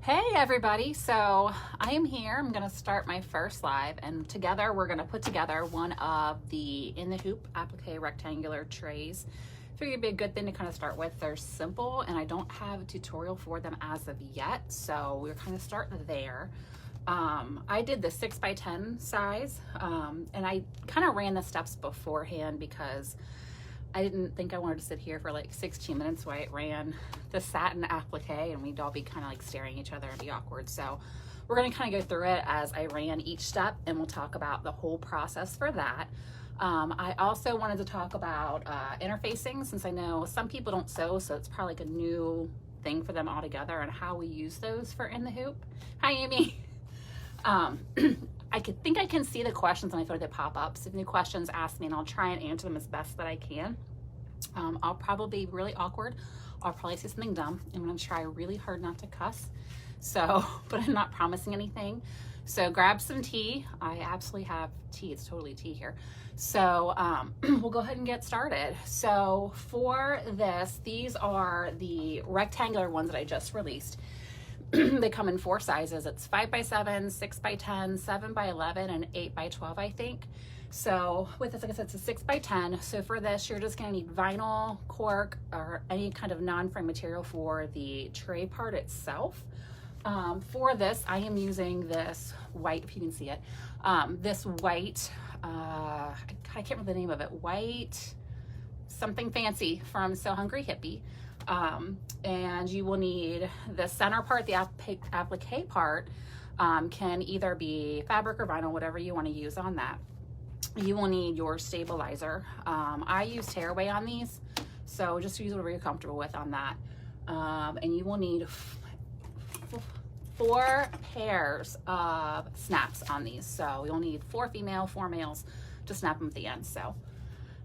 Hey everybody, so I am here. I'm going to start my first live, and together we're going to put together one of the In the Hoop applique rectangular trays. Figured it'd be a good thing to kind of start with. They're simple and I don't have a tutorial for them as of yet, so we're kind of starting there. I did the 6x10 size, and I kind of ran the steps beforehand because I didn't think I wanted to sit here for like 16 minutes while it ran the satin applique and we'd all be kind of like staring at each other and be awkward. So we're going to kind of go through it as I ran each step, and we'll talk about the whole process for that. I also wanted to talk about interfacing, since I know some people don't sew, so it's probably like a new thing for them altogether, and how we use those for In the Hoop. Hi, Amy. I think I can see the questions and I thought they pop up. So if any questions, ask me and I'll try and answer them as best that I can. I'll probably be really awkward. I'll probably say something dumb. I'm going to try really hard not to cuss. So, but I'm not promising anything. So grab some tea. I absolutely have tea. It's totally tea here. So we'll go ahead and get started. So for this, these are the rectangular ones that I just released. They come in 4 sizes. It's 5x7, 6x10, 7x11, and 8x12, I think. So with this, like I said, it's a 6x10. So for this, you're just going to need vinyl, cork, or any kind of non-frame material for the tray part itself. For this, I am using this white, if you can see it, this white, I can't remember the name of it, white something fancy from So Hungry Hippie. And you will need the center part, the applique part, can either be fabric or vinyl, whatever you want to use on that. You will need your stabilizer. I use tearaway on these, so just use whatever you're comfortable with on that. And you will need 4 pairs of snaps on these. So you'll need 4 female, 4 males to snap them at the end. So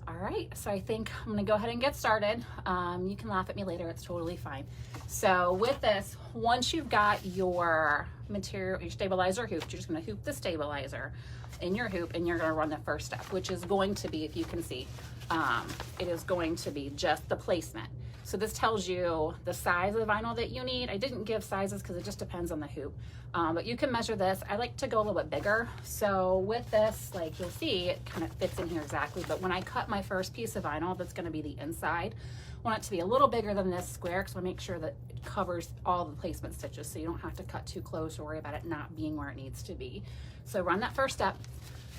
all right, so I think I'm gonna go ahead and get started. You can laugh at me later, it's totally fine. So with this, once you've got your material, your stabilizer hoop, you're just gonna hoop the stabilizer in your hoop, and you're gonna run the first step, which is going to be, if you can see, it is going to be just the placement. So this tells you the size of the vinyl that you need. I didn't give sizes because it just depends on the hoop. But you can measure this. I like to go a little bit bigger. So with this, like you'll see, it kind of fits in here exactly. But when I cut my first piece of vinyl, that's going to be the inside. I want it to be a little bigger than this square because I make sure that it covers all the placement stitches, so you don't have to cut too close or worry about it not being where it needs to be. So run that first step.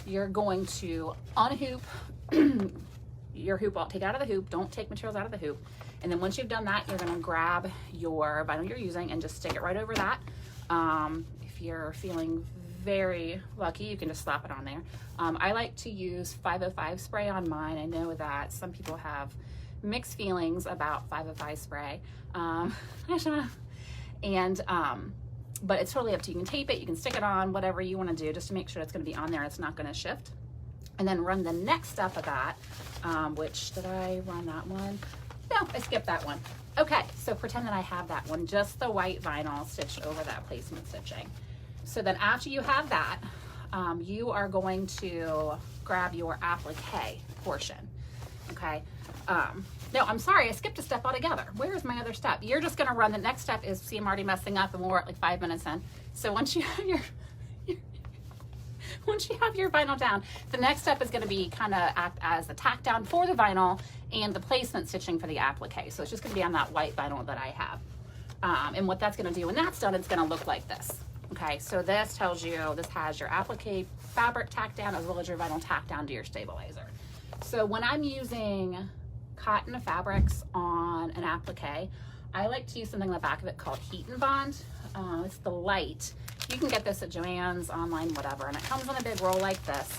You're going to unhoop your hoop, take it out of the hoop. Don't take materials out of the hoop. And then once you've done that, you're gonna grab your vinyl you're using and just stick it right over that. If you're feeling very lucky, you can just slap it on there. I like to use 505 spray on mine. I know that some people have mixed feelings about 505 spray. But it's totally up to you. You can tape it, you can stick it on, whatever you wanna do, just to make sure it's gonna be on there, it's not gonna shift. And then run the next step of that, which, did I run that one? No, I skipped that one. Okay, so pretend that I have that one, just the white vinyl stitched over that placement stitching. So then after you have that, you are going to grab your applique portion, okay? No, I'm sorry, I skipped a step altogether. Where's my other step? You're just gonna run, the next step is, see, I'm already messing up and we're at like 5 minutes in. So once you have your vinyl down, the next step is going to be kind of act as the tack down for the vinyl and the placement stitching for the applique. So it's just going to be on that white vinyl that I have. And what that's going to do when that's done, it's going to look like this. Okay, so this tells you, this has your applique fabric tack down as well as your vinyl tack down to your stabilizer. So when I'm using cotton fabrics on an applique, I like to use something on the back of it called Heat and Bond. It's the light. You can get this at Joann's, online, whatever, and it comes in a big roll like this.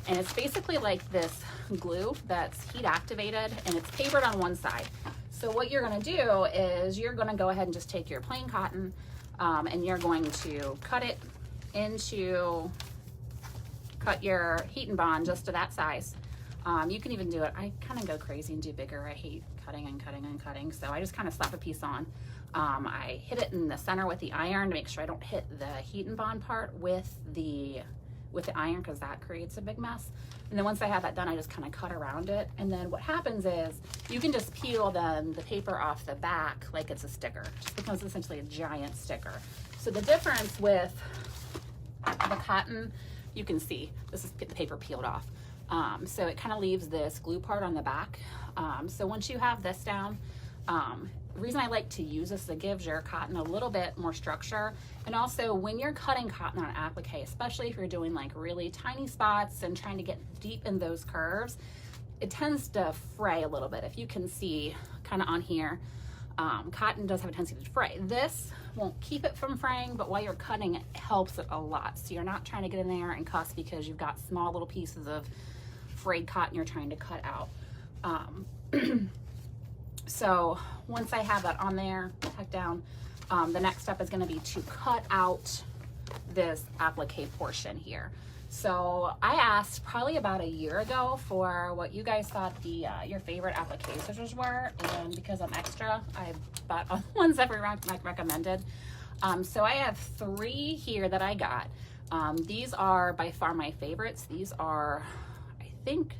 And it's basically like this glue that's heat activated, and it's papered on one side. So what you're gonna do is you're gonna go ahead and just take your plain cotton, and you're going to cut it into, cut your Heat and Bond just to that size. You can even do it, I kind of go crazy and do bigger. I hate cutting and cutting and cutting, so I just kind of slap a piece on. I hit it in the center with the iron to make sure I don't hit the Heat and Bond part with the with the iron because that creates a big mess. And then once I have that done, I just kind of cut around it. And then what happens is you can just peel the paper off the back like it's a sticker. It just becomes essentially a giant sticker. So the difference with the cotton, you can see this is the paper peeled off. So it kind of leaves this glue part on the back. So once you have this down, the reason I like to use this is it gives your cotton a little bit more structure. And also when you're cutting cotton on applique, especially if you're doing like really tiny spots and trying to get deep in those curves, it tends to fray a little bit. If you can see kind of on here, cotton does have a tendency to fray. This won't keep it from fraying, but while you're cutting, it helps it a lot. So you're not trying to get in there and cuss because you've got small little pieces of frayed cotton you're trying to cut out. So once I have that on there, tucked down, the next step is going to be to cut out this applique portion here. So I asked probably about a year ago for what you guys thought your favorite applique scissors were, and because I'm extra, I bought ones that were recommended. So I have 3 here that I got. These are by far my favorites. These are, I think,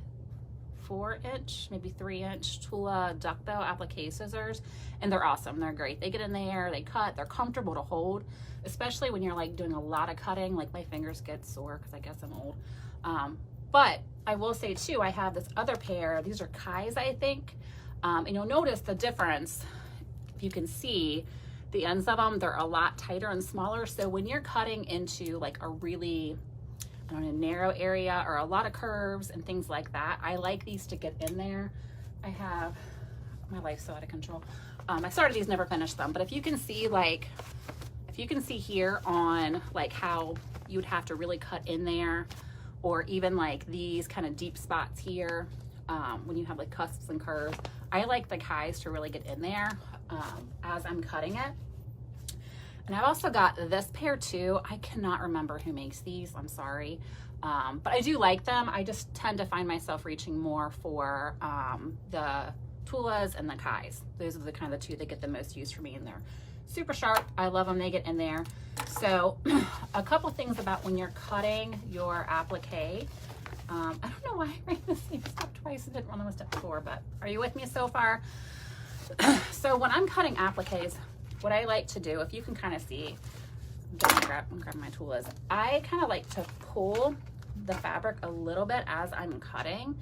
4-inch, maybe 3-inch Tula duckbill applique scissors, and they're awesome. They're great. They get in there, they cut, they're comfortable to hold, especially when you're like doing a lot of cutting. Like my fingers get sore because I guess I'm old. But I will say too, I have this other pair. These are Kai's, I think, and you'll notice the difference. If you can see the ends of them, they're a lot tighter and smaller. So when you're cutting into like a really, I don't know, narrow area or a lot of curves and things like that, I like these to get in there. I have, my life's so out of control. I started these, never finished them, but if you can see, like, if you can see here on like how you would have to really cut in there, or even like these kind of deep spots here, when you have like cusps and curves, I like the Kai's to really get in there as I'm cutting it. And I've also got this pair too. I cannot remember who makes these, I'm sorry. But I do like them. I just tend to find myself reaching more for the Tulas and the Kai's. Those are the kind of the 2 that get the most use for me, and they're super sharp. I love them, they get in there. So a couple things about when you're cutting your applique. I don't know why I ran the same step twice and didn't run the step 4, but are you with me so far? So when I'm cutting appliques, what I like to do, if you can kind of see, I'm grab my Tulas, I kind of like to pull the fabric a little bit as I'm cutting.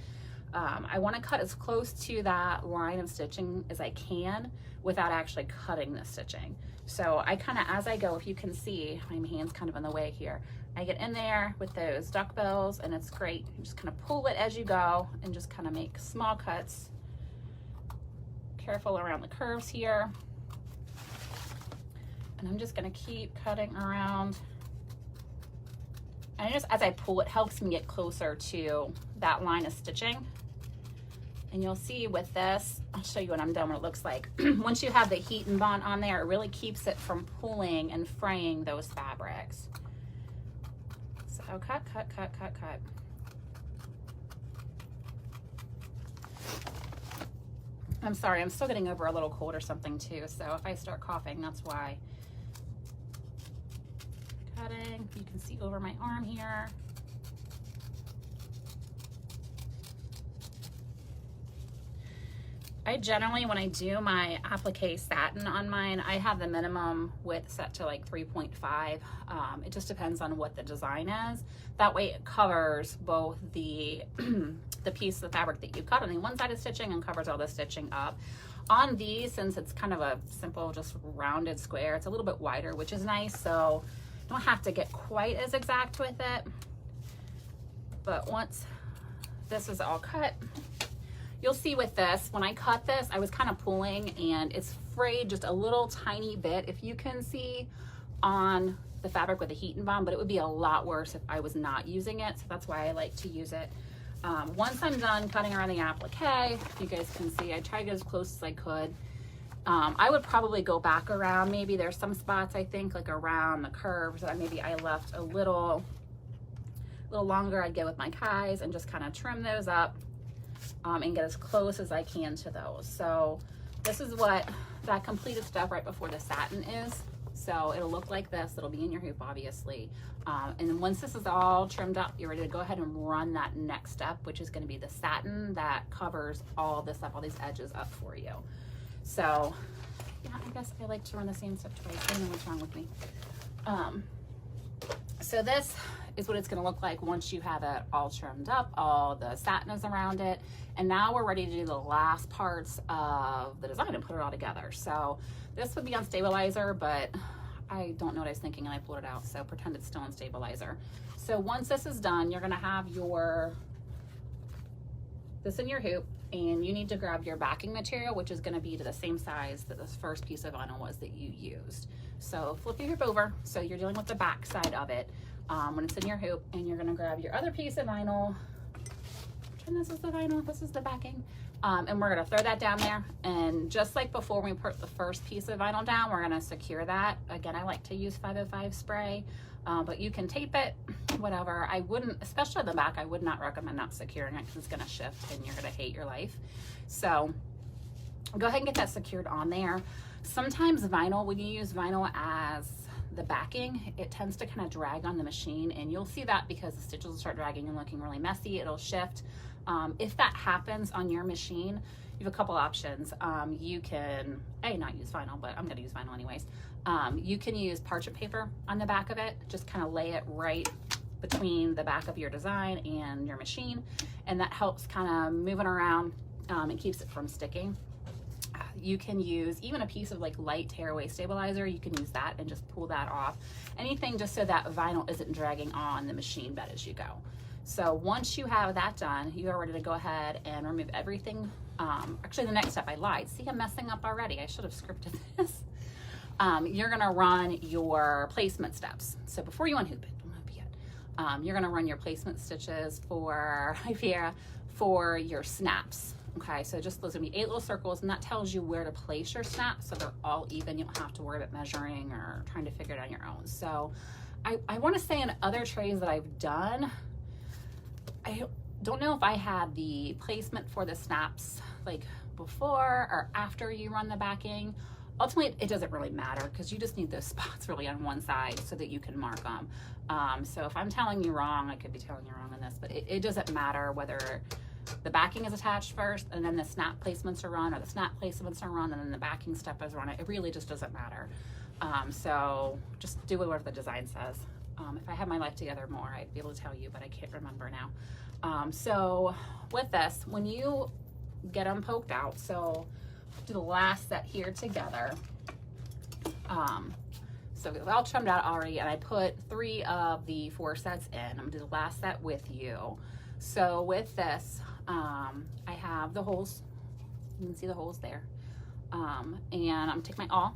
I want to cut as close to that line of stitching as I can without actually cutting the stitching. So I kind of, as I go, if you can see, my hand's kind of in the way here, I get in there with those duckbills, and it's great. You just kind of pull it as you go and just kind of make small cuts. Careful around the curves here. And I'm just gonna keep cutting around. And just as I pull, it helps me get closer to that line of stitching. And you'll see with this, I'll show you when I'm done what it looks like. Once you have the heat and bond on there, it really keeps it from pulling and fraying those fabrics. So cut, cut, cut, cut, cut. I'm sorry, I'm still getting over a little cold or something too, so if I start coughing, that's why. Cutting, you can see over my arm here. I generally, when I do my applique satin on mine, I have the minimum width set to like 3.5. It just depends on what the design is. That way it covers both the the piece of fabric that you cut on the one side of stitching and covers all the stitching up. On these, since it's kind of a simple, just rounded square, it's a little bit wider, which is nice, so you don't have to get quite as exact with it. But once this is all cut, you'll see with this, when I cut this, I was kind of pulling and it's frayed just a little tiny bit, if you can see on the fabric with the heat and bond, but it would be a lot worse if I was not using it. So that's why I like to use it. Once I'm done cutting around the applique, you guys can see, I tried to get as close as I could. I would probably go back around. Maybe there's some spots, I think, like around the curves that maybe I left a little longer. I'd go with my Kai's and just kind of trim those up. And get as close as I can to those. So this is what that completed stuff right before the satin is. So it'll look like this. It'll be in your hoop, obviously. And then once this is all trimmed up, you're ready to go ahead and run that next step, which is going to be the satin that covers all this up, all these edges up for you. So yeah, I guess I like to run the same step twice. I don't know what's wrong with me. So this is what it's going to look like once you have it all trimmed up, all the satin is around it. And now we're ready to do the last parts of the design and put it all together. So this would be on stabilizer, but I don't know what I was thinking and I pulled it out. So pretend it's still on stabilizer. So once this is done, you're going to have this in your hoop, and you need to grab your backing material, which is going to be to the same size that this first piece of vinyl was that you used. So flip your hoop over. So you're dealing with the back side of it when it's in your hoop, and you're going to grab your other piece of vinyl. And this is the vinyl, this is the backing. And we're going to throw that down there. And just like before we put the first piece of vinyl down, we're going to secure that. Again, I like to use 505 spray, but you can tape it, whatever. I wouldn't, especially the back, I would not recommend not securing it because it's going to shift and you're going to hate your life. So go ahead and get that secured on there. Sometimes vinyl, when you use vinyl as the backing, it tends to kind of drag on the machine, and you'll see that because the stitches will start dragging and looking really messy. It'll shift. If that happens on your machine, you have a couple options. You can, not use vinyl, but I'm going to use vinyl anyways. You can use parchment paper on the back of it, just kind of lay it right between the back of your design and your machine, and that helps kind of move it around and keeps it from sticking. You can use even a piece of like light tearaway stabilizer. You can use that and just pull that off. Anything just so that vinyl isn't dragging on the machine bed as you go. So once you have that done, you are ready to go ahead and remove everything. Actually, the next step, I lied. See, I'm messing up already. I should have scripted this. You're gonna run your placement steps. So before you unhoop it, don't hoop yet. You're gonna run your placement stitches for your snaps. Okay, so just those are gonna be 8 little circles, and that tells you where to place your snaps so they're all even. You don't have to worry about measuring or trying to figure it out on your own. So I want to say in other trays that I've done, I don't know if I had the placement for the snaps like before or after you run the backing. Ultimately, it doesn't really matter because you just need those spots really on one side so that you can mark them. So if I'm telling you wrong, I could be telling you wrong on this, but it doesn't matter whether the backing is attached first and then the snap placements are run, or the snap placements are run and then the backing step is run. It really just doesn't matter. So just do whatever the design says. If I had my life together more, I'd be able to tell you, but I can't remember now. So with this, when you get them poked out, so do the last set here together. So it's all trimmed out already, and I put 3 of the 4 sets in. I'm gonna do the last set with you. So with this, I have the holes. You can see the holes there. And I'm gonna take my awl,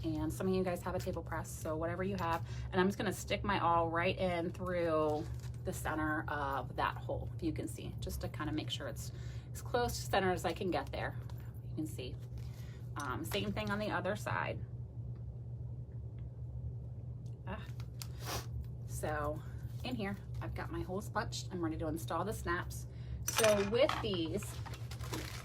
and some of you guys have a table press, so whatever you have, and I'm just gonna stick my awl right in through the center of that hole, if you can see, just to kind of make sure it's as close to center as I can get there. You can see. Same thing on the other side. So in here, I've got my holes punched. I'm ready to install the snaps. So with these,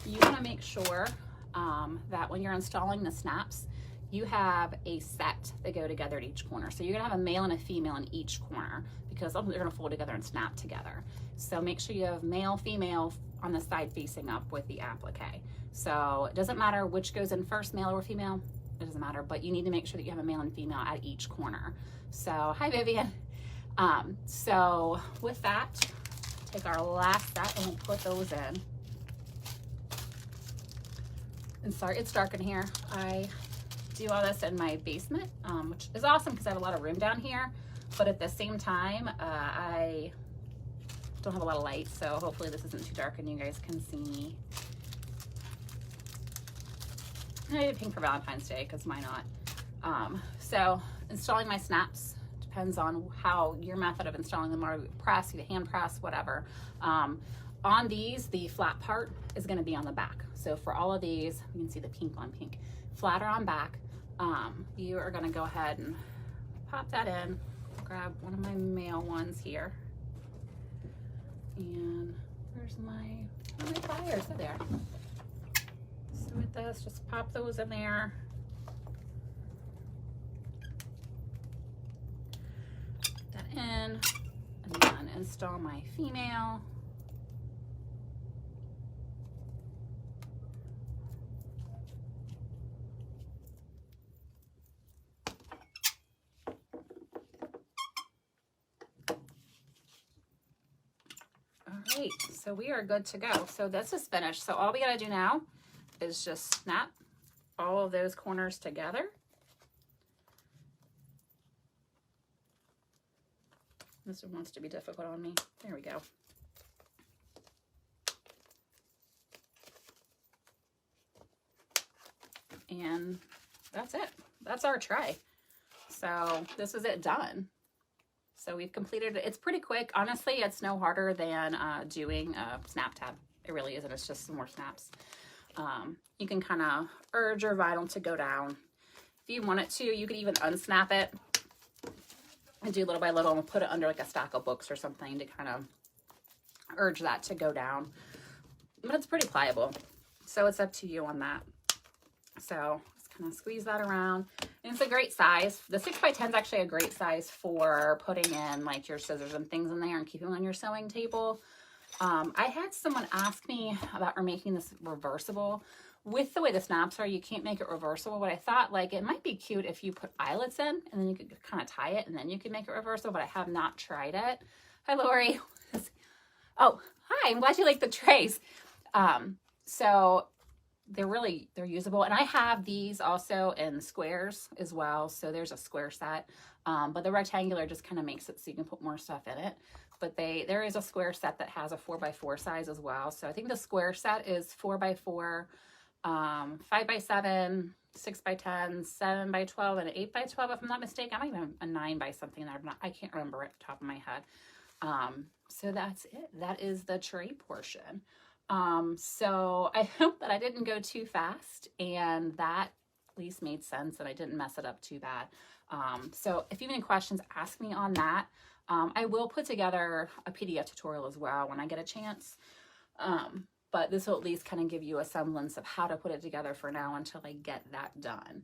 you want to make sure that when you're installing the snaps, you have a set that go together at each corner. So you're gonna have a male and a female in each corner because they're gonna fold together and snap together. So make sure you have male, female on the side facing up with the applique. So it doesn't matter which goes in first, male or female, it doesn't matter, but you need to make sure that you have a male and female at each corner. So, hi Vivian. So with that, take our last set and we'll put those in. And sorry, it's dark in here. I do all this in my basement, which is awesome because I have a lot of room down here, but at the same time, I don't have a lot of light, so hopefully this isn't too dark and you guys can see me. I did pink for Valentine's Day, because why not? So installing my snaps depends on how your method of installing them are. Press, either hand press, whatever. On these, the flat part is going to be on the back. So for all of these, you can see the pink on pink, flatter on back. You are going to go ahead and pop that in. Grab one of my male ones here. And where's my pliers? Oh, there. So with this, just pop those in there. and then install my female. All right, so we are good to go. So this is finished. So all we gotta do now is just snap all of those corners together. This one wants to be difficult on me. There we go. And that's it. That's our tray. So this is it done. So we've completed it. It's pretty quick. Honestly, it's no harder than doing a snap tab. It really isn't. It's just some more snaps. You can kind of urge your vinyl to go down. If you want it to, you could even unsnap it and do little by little and put it under like a stack of books or something to kind of urge that to go down. But it's pretty pliable. So it's up to you on that. So just kind of squeeze that around. And it's a great size. The 6x10 is actually a great size for putting in like your scissors and things in there and keeping them on your sewing table. I had someone ask me about making this reversible. With the way the snaps are, you can't make it reversible, but I thought like it might be cute if you put eyelets in and then you could kind of tie it and then you could make it reversible, but I have not tried it. Hi, Lori. Oh, hi. I'm glad you like the trays. So they're usable. And I have these also in squares as well. So there's a square set, but the rectangular just kind of makes it so you can put more stuff in it. But there is a square set that has a 4x4 size as well. So I think the square set is 4x4, 5x7, 6x10, 7x12, and 8x12 if I'm not mistaken. I might even a 9x something there. I can't remember at the top of my head. So that's it. That is the tray portion. So I hope that I didn't go too fast and that at least made sense and I didn't mess it up too bad. So if you have any questions, ask me on that. I will put together a PDF tutorial as well when I get a chance. But this will at least kind of give you a semblance of how to put it together for now until I get that done.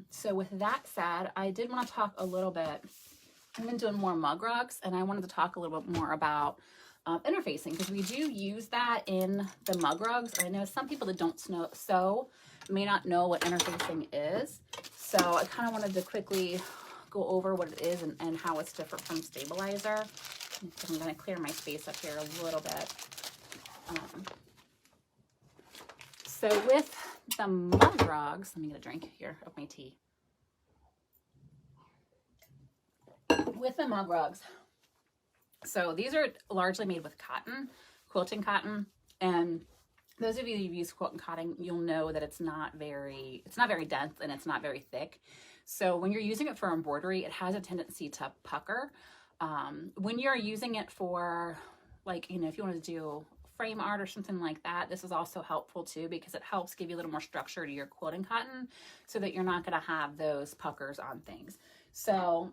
So with that said, I did want to talk a little bit. I've been doing more mug rugs and I wanted to talk a little bit more about interfacing because we do use that in the mug rugs. I know some people that don't sew may not know what interfacing is. So I kind of wanted to quickly go over what it is and how it's different from stabilizer. I'm going to clear my space up here a little bit. So with the mug rugs, let me get a drink here of my tea. With the mug rugs, so these are largely made with cotton, quilting cotton, and those of you who've used quilting cotton, you'll know that it's not very dense and it's not very thick. So when you're using it for embroidery, it has a tendency to pucker. When you're using it for, like, you know, if you want to do frame art or something like that, this is also helpful too because it helps give you a little more structure to your quilting cotton so that you're not going to have those puckers on things. So,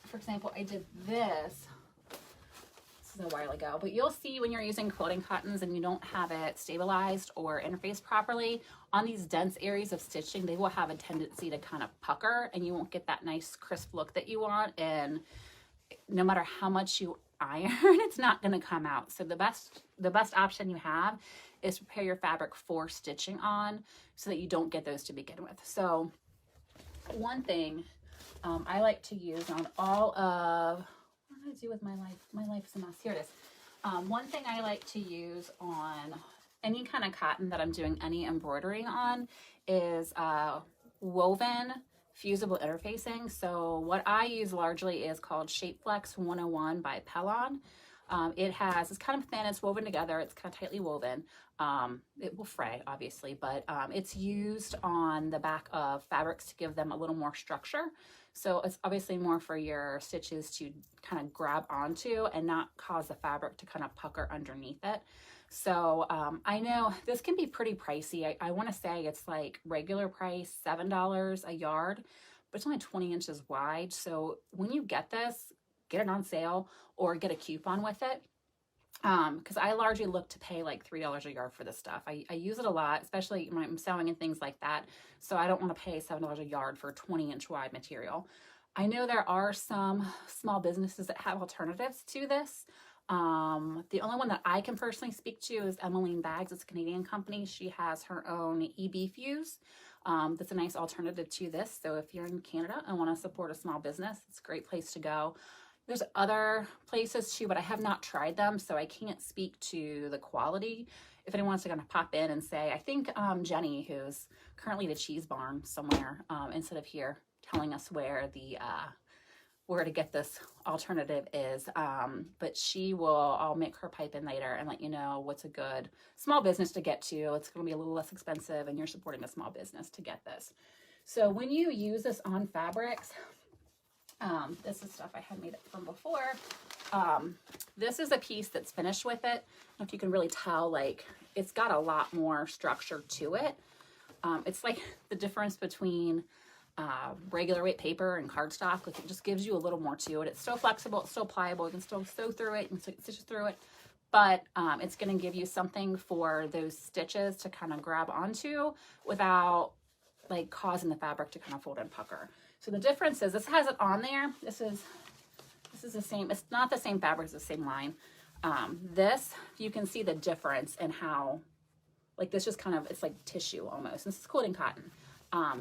for example, I did this. This is a while ago, but you'll see when you're using quilting cottons and you don't have it stabilized or interfaced properly on these dense areas of stitching, they will have a tendency to kind of pucker and you won't get that nice crisp look that you want. And no matter how much you iron, it's not going to come out. So the best option you have is prepare your fabric for stitching on so that you don't get those to begin with. So one thing I like to use on all of, what did I do with my life? My life is a mess. Here it is. One thing I like to use on any kind of cotton that I'm doing any embroidering on is woven fusible interfacing. So what I use largely is called Shapeflex 101 by Pellon. It's kind of thin, it's woven together, it's kind of tightly woven. It will fray, obviously, but it's used on the back of fabrics to give them a little more structure. So it's obviously more for your stitches to kind of grab onto and not cause the fabric to kind of pucker underneath it. So I know this can be pretty pricey. I want to say it's like regular price, $7 a yard, but it's only 20 inches wide. So when you get this, get it on sale or get a coupon with it. Because I largely look to pay like $3 a yard for this stuff. I use it a lot, especially when I'm sewing and things like that. So I don't want to pay $7 a yard for 20-inch wide material. I know there are some small businesses that have alternatives to this. The only one that I can personally speak to is Emmeline Bags. It's a Canadian company. She has her own EB fuse. That's a nice alternative to this. So if you're in Canada and want to support a small business, it's a great place to go. There's other places too, but I have not tried them, so I can't speak to the quality. If anyone wants to kind of pop in and say, I think Jenny, who's currently at a cheese barn somewhere, instead of here, telling us where the where to get this alternative is, but I'll make her pipe in later and let you know what's a good small business to get to. It's going to be a little less expensive, and you're supporting a small business to get this. So when you use this on fabrics, this is stuff I had made up from before. This is a piece that's finished with it. I don't know if you can really tell, like, it's got a lot more structure to it. It's like the difference between regular weight paper and cardstock. Like, it just gives you a little more to it. It's still flexible, it's still pliable, you can still sew through it, you can stitch through it, but it's going to give you something for those stitches to kind of grab onto without like causing the fabric to kind of fold and pucker. So the difference is this has it on there. This is the same. It's not the same fabric, it's the same line. This, you can see the difference in how, like, this just kind of, it's like tissue almost. This is quilting cotton.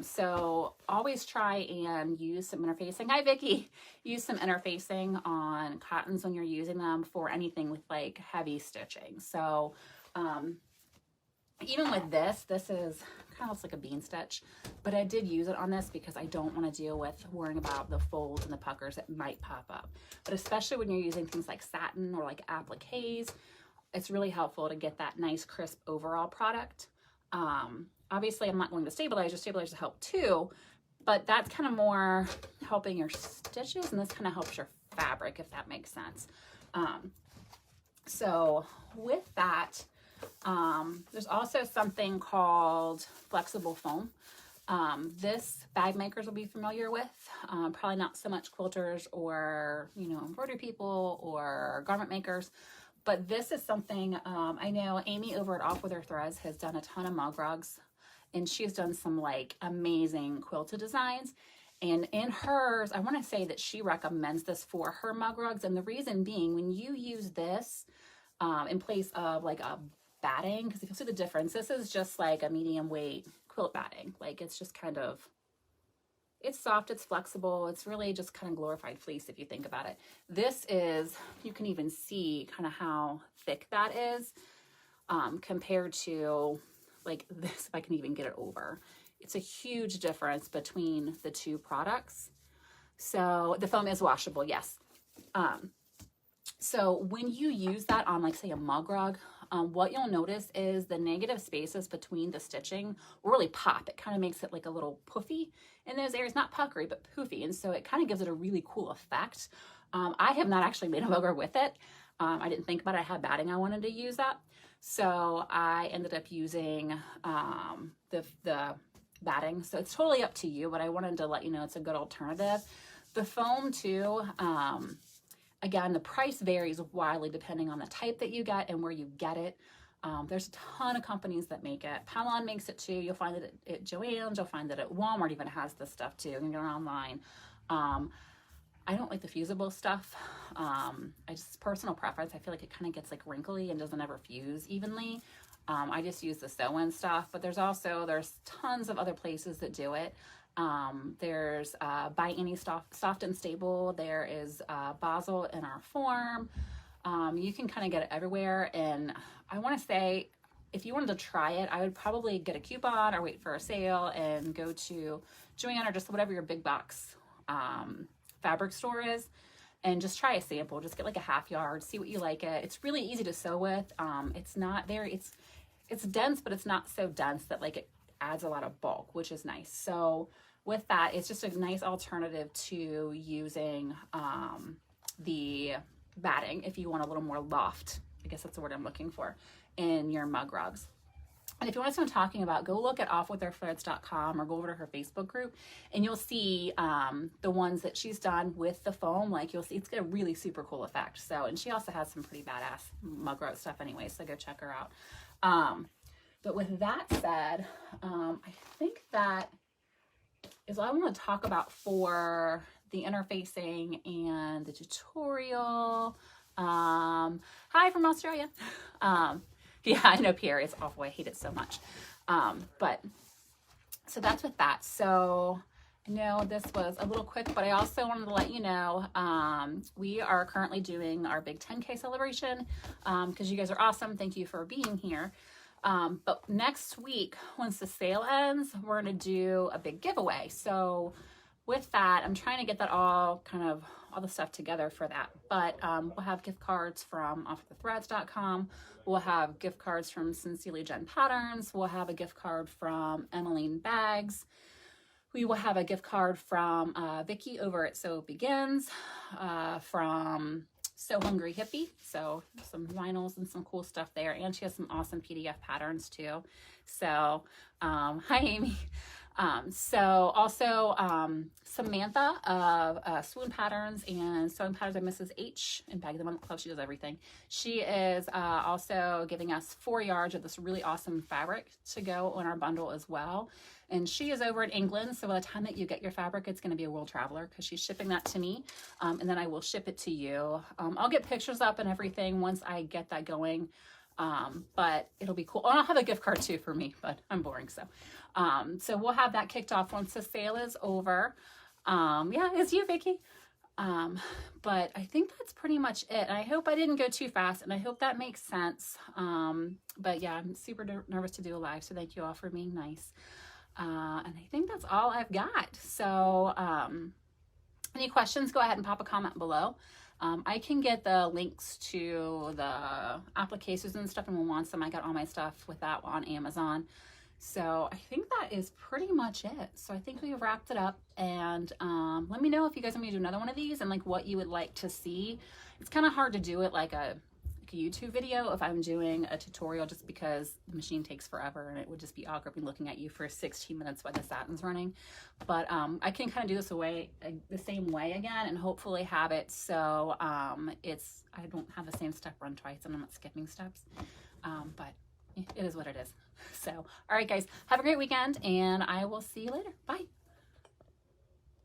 So always try and use some interfacing. Hi, Vicki. Use some interfacing on cottons when you're using them for anything with like heavy stitching. So even with this is kind of looks like a bean stitch, but I did use it on this because I don't want to deal with worrying about the folds and the puckers that might pop up. But especially when you're using things like satin or like appliques, it's really helpful to get that nice crisp overall product. Obviously I'm not going to stabilize, your stabilizers help too, but that's kind of more helping your stitches, and this kind of helps your fabric, if that makes sense. So with that, there's also something called flexible foam. This bag makers will be familiar with, probably not so much quilters or, you know, embroidery people or garment makers, but this is something, I know Amy over at Off With Her Threads has done a ton of mug rugs, and she's done some like amazing quilted designs. And in hers, I want to say that she recommends this for her mug rugs. And the reason being, when you use this in place of like a batting, because if you see the difference, this is just like a medium weight quilt batting. Like, it's just kind of, it's soft, it's flexible, it's really just kind of glorified fleece if you think about it. This is, you can even see kind of how thick that is compared to like this, if I can even get it over. It's a huge difference between the two products. So the foam is washable, yes. So when you use that on, like, say, a mug rug, what you'll notice is the negative spaces between the stitching will really pop. It kind of makes it like a little poofy in those areas, not puckery, but poofy. And so it kind of gives it a really cool effect. I have not actually made a mug rug with it. I didn't think about it. I had batting. I wanted to use that. So I ended up using the batting. So it's totally up to you, but I wanted to let you know it's a good alternative. The foam too, again, the price varies widely depending on the type that you get and where you get it. There's a ton of companies that make it. Palon makes it too. You'll find it at Joann's. You'll find that at Walmart even has this stuff too. You can get it online. I don't like the fusible stuff. I just, personal preference, I feel like it kind of gets like wrinkly and doesn't ever fuse evenly. I just use the sew-in stuff, but there's tons of other places that do it. There's By Any Soft and Stable. There is Basel in Our Form. You can kind of get it everywhere. And I want to say, if you wanted to try it, I would probably get a coupon or wait for a sale and go to Joann or just whatever your big box fabric store is, and just try a sample. Just get like a half yard, see what you like it. It's really easy to sew with. It's not very, it's dense, but it's not so dense that like it adds a lot of bulk, which is nice. So with that, it's just a nice alternative to using the batting if you want a little more loft. I guess that's the word I'm looking for in your mug rugs. And if you want to know what I'm talking about, go look at offwithherthreads.com or go over to her Facebook group, and you'll see the ones that she's done with the foam. Like, you'll see it's got a really super cool effect. So, and she also has some pretty badass mug rug stuff anyway, so go check her out. But with that said, I think that is all I want to talk about for the interfacing and the tutorial. Hi from Australia. Yeah, I know, Pierre, it's awful. I hate it so much. But so that's with that. So I know this was a little quick, but I also wanted to let you know, we are currently doing our big 10K celebration, because you guys are awesome. Thank you for being here. But next week, once the sale ends, we're going to do a big giveaway. So with that, I'm trying to get that all the stuff together for that. But we'll have gift cards from offthethreads.com. We'll have gift cards from Sincerely Jen Patterns. We'll have a gift card from Emmeline Bags. We will have a gift card from Vicky over at So It Begins, from So Hungry Hippie. So some vinyls and some cool stuff there. And she has some awesome PDF patterns too. So, hi Amy. So also Samantha of Swoon Patterns and Sewing Patterns by Mrs. H and Bag Them on the Club. She does everything. She is also giving us 4 yards of this really awesome fabric to go on our bundle as well. And she is over in England, so by the time that you get your fabric, it's going to be a world traveler because she's shipping that to me, and then I will ship it to you. I'll get pictures up and everything once I get that going, but it'll be cool. Oh, I'll have a gift card too for me, but I'm boring, so we'll have that kicked off once the sale is over. Yeah, it's you, Vicky. But I think that's pretty much it. And I hope I didn't go too fast, and I hope that makes sense. But yeah, I'm super nervous to do a live, so thank you all for being nice. And I think that's all I've got. So, any questions, go ahead and pop a comment below. I can get the links to the applications and stuff, and we'll want some. I got all my stuff with that on Amazon. So I think that is pretty much it. So I think we've wrapped it up, and let me know if you guys want me to do another one of these and like what you would like to see. It's kind of hard to do it like a YouTube video if I'm doing a tutorial, just because the machine takes forever and it would just be awkward looking at you for 16 minutes while the satin's running. But I can kind of do this the same way again, and hopefully have it so I don't have the same step run twice and I'm not skipping steps. But it is what it is. So all right guys, have a great weekend, and I will see you later. Bye.